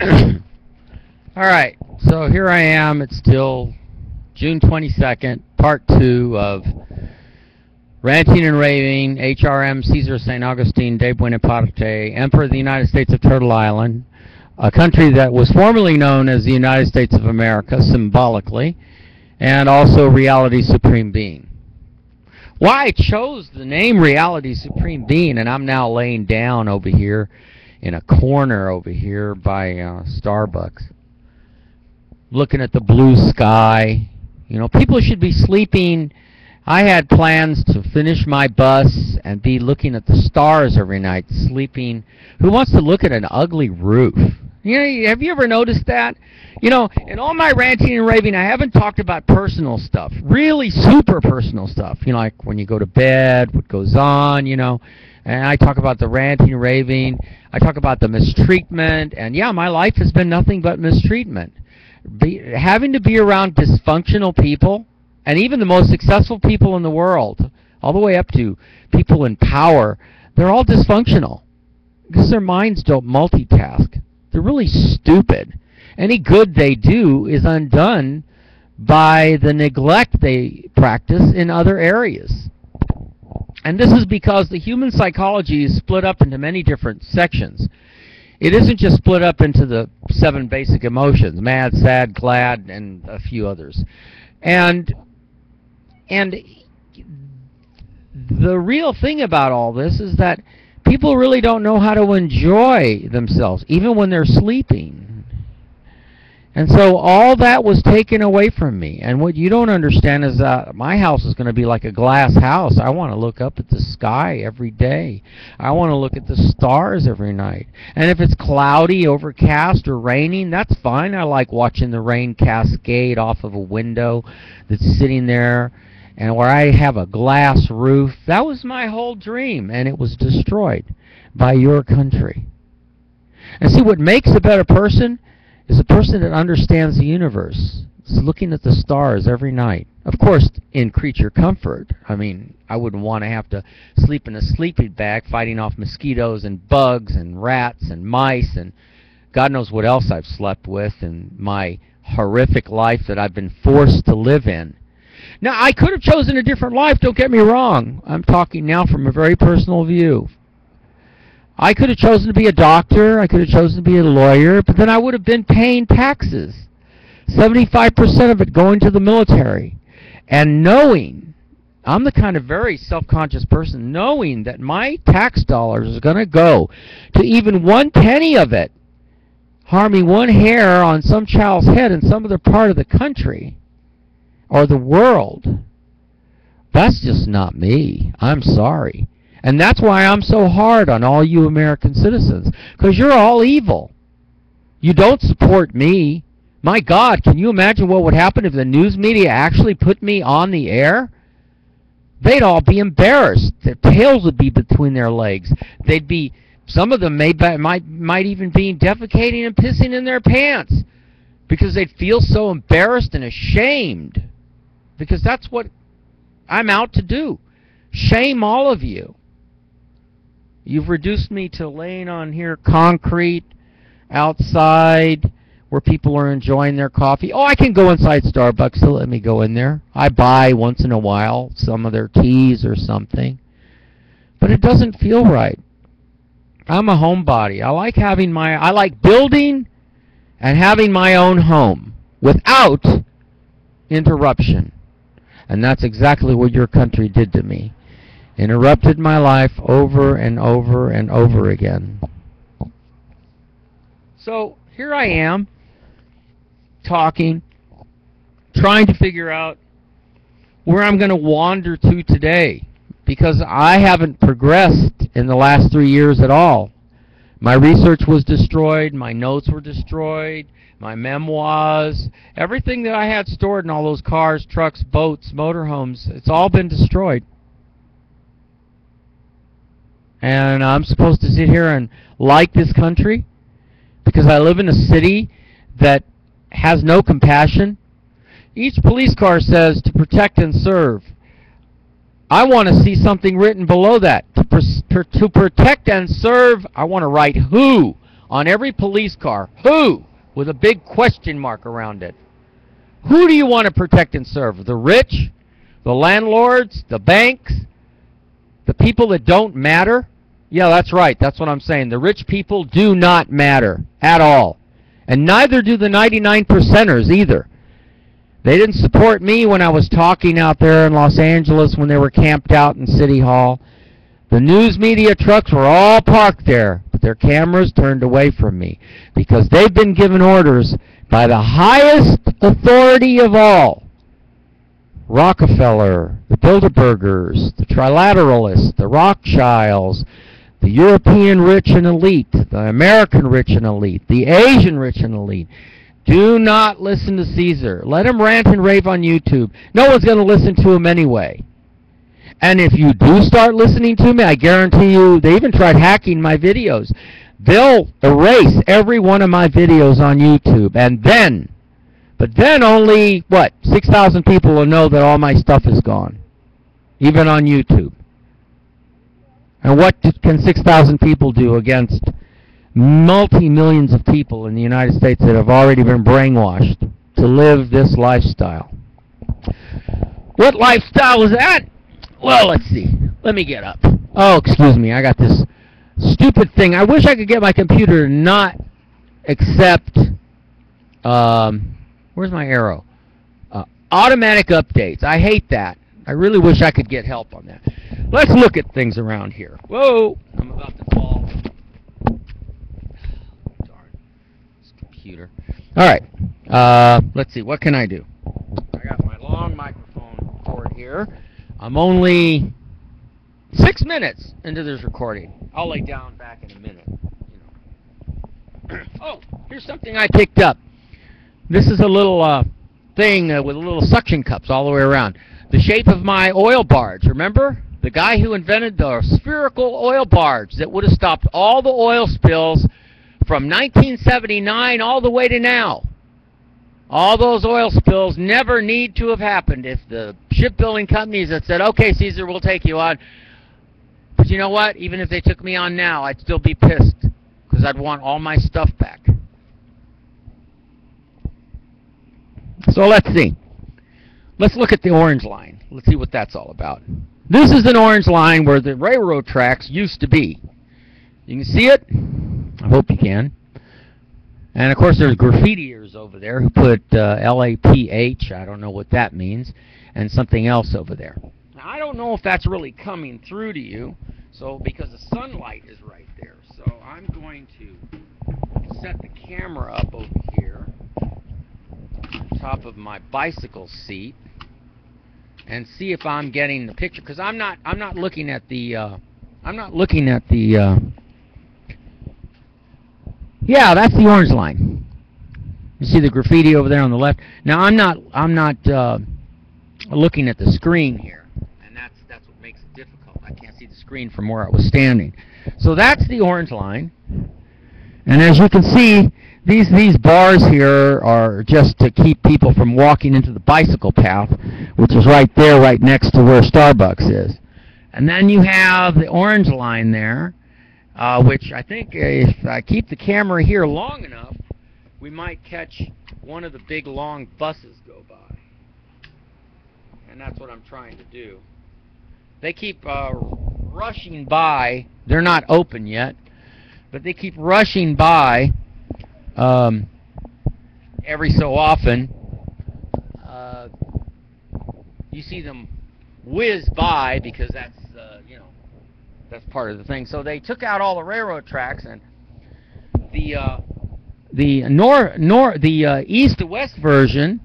All right, so here I am. It's still June 22nd, part 2 of Ranting and Raving, HRM, Caesar St. Augustine de Buonaparte, Emperor of the United States of Turtle Island, a country that was formerly known as the United States of America, symbolically, and also Reality Supreme Being. Why I chose the name Reality Supreme Being, and I'm now laying down over here in a corner over here by Starbucks, looking at the blue sky. You know, people should be sleeping. I had plans to finish my bus and be looking at the stars every night, sleeping. Who wants to look at an ugly roof? You know, have you ever noticed that? You know, in all my ranting and raving, I haven't talked about personal stuff, really super personal stuff. You know, like when you go to bed, what goes on, you know. And I talk about the ranting and raving. I talk about the mistreatment. And yeah, my life has been nothing but mistreatment. Having to be around dysfunctional people, and even the most successful people in the world, all the way up to people in power, they're all dysfunctional because their minds don't multitask. They're really stupid. Any good they do is undone by the neglect they practice in other areas. And this is because the human psychology is split up into many different sections. It isn't just split up into the 7 basic emotions: mad, sad, glad, and a few others. And the real thing about all this is that people really don't know how to enjoy themselves, even when they're sleeping. And so all that was taken away from me. And what you don't understand is that my house is going to be like a glass house. I want to look up at the sky every day. I want to look at the stars every night. And if it's cloudy, overcast, or raining, that's fine. I like watching the rain cascade off of a window that's sitting there, and where I have a glass roof. That was my whole dream, and it was destroyed by your country. And see, what makes a better person is a person that understands the universe. It's looking at the stars every night. Of course, in creature comfort. I mean, I wouldn't want to have to sleep in a sleeping bag fighting off mosquitoes and bugs and rats and mice and God knows what else I've slept with in my horrific life that I've been forced to live in. Now, I could have chosen a different life, don't get me wrong. I'm talking now from a very personal view. I could have chosen to be a doctor, I could have chosen to be a lawyer, but then I would have been paying taxes. 75% of it going to the military. And knowing, I'm the kind of very self-conscious person, knowing that my tax dollars are going to go to even 1 penny of it, harming one hair on some child's head in some other part of the country, or the world. That's just not me. I'm sorry. And that's why I'm so hard on all you American citizens, because you're all evil. You don't support me. My God, can you imagine what would happen if the news media actually put me on the air? They'd all be embarrassed. Their tails would be between their legs. They'd be, some of them might even be defecating and pissing in their pants because they'd feel so embarrassed and ashamed, because that's what I'm out to do. Shame all of you. You've reduced me to laying on here concrete outside where people are enjoying their coffee. Oh, I can go inside Starbucks, so let me go in there. I buy once in a while some of their teas or something. But it doesn't feel right. I'm a homebody. I like building and having my own home without interruption. And that's exactly what your country did to me. Interrupted my life over and over and over again. So here I am, talking, trying to figure out where I'm going to wander to today, because I haven't progressed in the last 3 years at all. My research was destroyed, my notes were destroyed, my memoirs, everything that I had stored in all those cars, trucks, boats, motorhomes, it's all been destroyed. And I'm supposed to sit here and like this country because I live in a city that has no compassion. Each police car says to protect and serve. I want to see something written below that. To protect and serve, I want to write who on every police car. Who? With a big question mark around it. Who do you want to protect and serve? The rich? The landlords? The banks? The people that don't matter? Yeah, that's right. That's what I'm saying. The rich people do not matter at all. And neither do the 99%ers either. They didn't support me when I was talking out there in Los Angeles when they were camped out in City Hall. The news media trucks were all parked there, but their cameras turned away from me because they've been given orders by the highest authority of all. Rockefeller, the Bilderbergers, the Trilateralists, the Rothschilds, the European rich and elite, the American rich and elite, the Asian rich and elite. Do not listen to Caesar. Let him rant and rave on YouTube. No one's going to listen to him anyway. And if you do start listening to me, I guarantee you, they even tried hacking my videos. They'll erase every one of my videos on YouTube. But then only, 6,000 people will know that all my stuff is gone. Even on YouTube. And what can 6,000 people do against multi-millions of people in the United States that have already been brainwashed to live this lifestyle? What lifestyle is that? Well, let's see. Let me get up. Oh, excuse me. I got this stupid thing. I wish I could get my computer to not accept, where's my arrow? Automatic updates. I hate that. I really wish I could get help on that. Let's look at things around here. Whoa! I'm about to fall. Darn. This computer. All right. Let's see. What can I do? I got my long microphone cord here. I'm only 6 minutes into this recording. I'll lay down back in a minute. Oh, here's something I picked up. This is a little thing with little suction cups all the way around. The shape of my oil barge, remember? The guy who invented the spherical oil barge that would have stopped all the oil spills from 1979 all the way to now. All those oil spills never need to have happened if the shipbuilding companies had said, okay, Caesar, we'll take you on. But you know what? Even if they took me on now, I'd still be pissed because I'd want all my stuff back. So let's see. Let's look at the orange line. Let's see what that's all about. This is an orange line where the railroad tracks used to be. You can see it? I hope you can. And, of course, there's graffitiers over there who put LAPH, I don't know what that means, and something else over there. Now, I don't know if that's really coming through to you, so because the sunlight is right there. So I'm going to set the camera up over here on top of my bicycle seat and see if I'm getting the picture, because I'm not looking at the yeah, that's the orange line. You see the graffiti over there on the left. Now I'm not looking at the screen here, and that's what makes it difficult. I can't see the screen from where I was standing. So that's the orange line, and as you can see, these bars here are just to keep people from walking into the bicycle path, which is right there, right next to where Starbucks is. And then you have the orange line there, which I think if I keep the camera here long enough, we might catch one of the big long buses go by. And that's what I'm trying to do. They keep rushing by. They're not open yet, but they keep rushing by every so often. You see them whiz by because that's that's part of the thing. So they took out all the railroad tracks, and the east to west version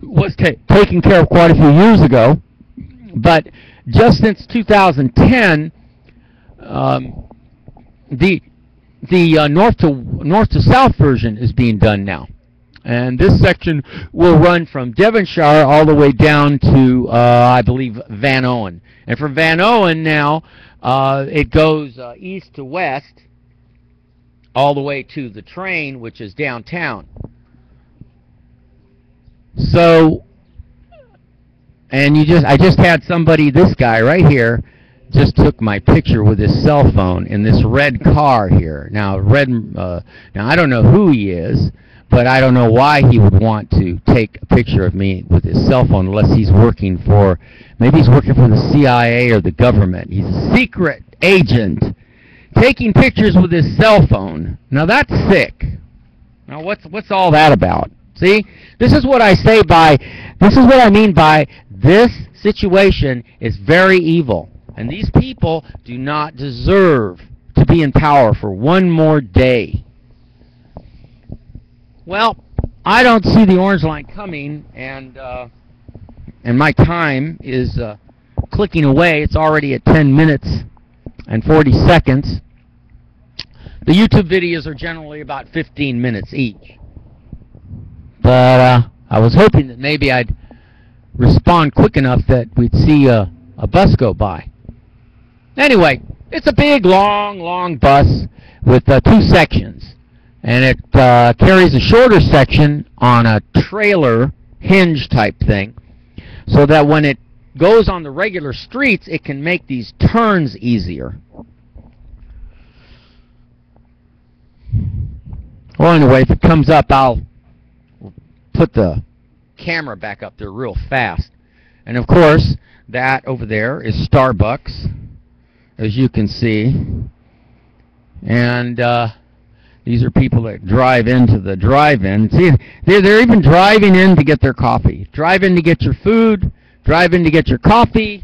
was taken care of quite a few years ago, but just since 2010, the north to south version is being done now, and this section will run from Devonshire all the way down to I believe Van Owen, and from Van Owen now it goes east to west all the way to the train, which is downtown. So, and I just had somebody, this guy right here, just took my picture with his cell phone in this red car here. Now, now I don't know who he is, but I don't know why he would want to take a picture of me with his cell phone unless he's working for, maybe he's working for the CIA or the government. He's a secret agent taking pictures with his cell phone. Now that's sick. Now what's all that about? See, this is what I mean by this situation is very evil. And these people do not deserve to be in power for one more day. Well, I don't see the orange line coming, and my time is clicking away. It's already at 10 minutes and 40 seconds. The YouTube videos are generally about 15 minutes each. But I was hoping that maybe I'd respond quick enough that we'd see a bus go by. Anyway, it's a big, long bus with 2 sections. And it carries a shorter section on a trailer hinge type thing, so that when it goes on the regular streets, it can make these turns easier. Well, anyway, if it comes up, I'll put the camera back up there real fast. And of course, that over there is Starbucks, as you can see. And these are people that drive into the drive-in. See, they're even driving in to get their coffee. Drive in to get your food, drive in to get your coffee,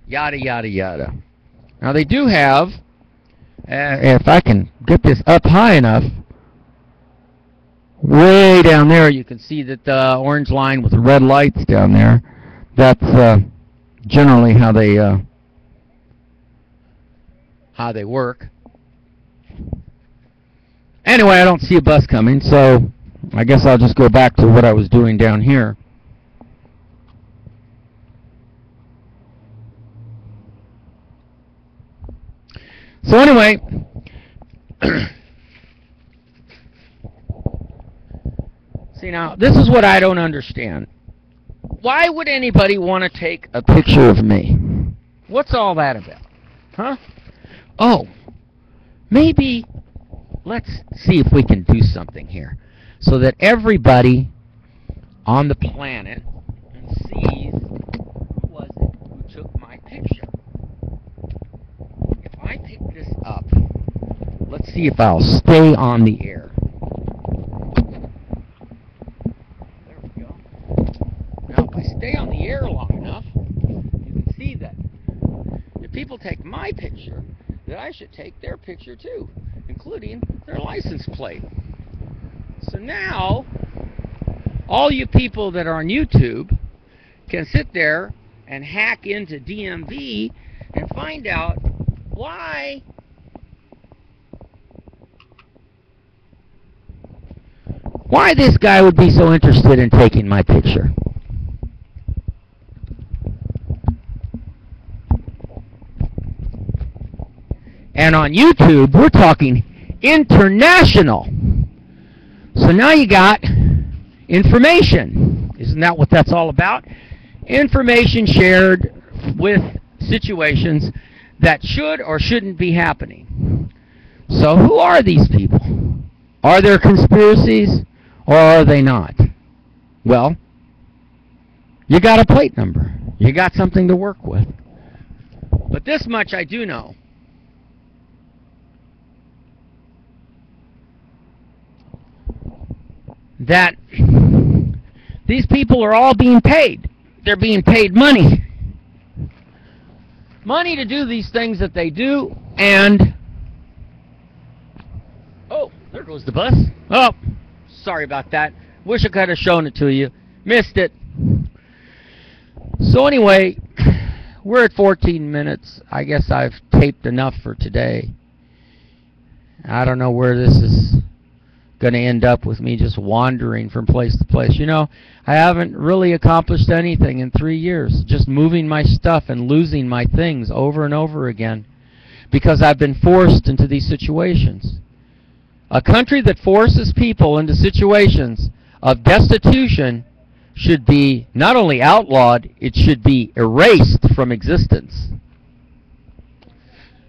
yada, yada, yada. Now, they do have, if I can get this up high enough, way down there you can see that the orange line with the red lights down there, that's generally how they work. Anyway, I don't see a bus coming, so I guess I'll just go back to what I was doing down here. So anyway, see now, this is what I don't understand. Why would anybody want to take a picture of me? What's all that about? Huh? Oh, maybe let's see if we can do something here so that everybody on the planet sees who was it who took my picture. If I pick this up, let's see if I'll stay on the air. There we go. Now, if I stay on the air long enough, you can see that if people take my picture, that I should take their picture too, including their license plate. So now, all you people that are on YouTube can sit there and hack into DMV and find out why this guy would be so interested in taking my picture. And on YouTube, we're talking international. So now you got information. Isn't that what that's all about? Information shared with situations that should or shouldn't be happening. So who are these people? Are there conspiracies or are they not? Well, you got a plate number. You got something to work with. But this much I do know. That these people are all being paid. They're being paid money. Money to do these things that they do, and oh, there goes the bus. Oh, sorry about that. Wish I could have shown it to you. Missed it. So anyway, we're at 14 minutes. I guess I've taped enough for today. I don't know where this is going to end up with me just wandering from place to place. You know, I haven't really accomplished anything in 3 years, just moving my stuff and losing my things over and over again because I've been forced into these situations. A country that forces people into situations of destitution should be not only outlawed, it should be erased from existence.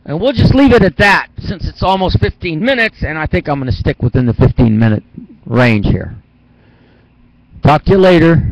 And we'll just leave it at that since it's almost 15 minutes, and I think I'm going to stick within the 15-minute range here. Talk to you later.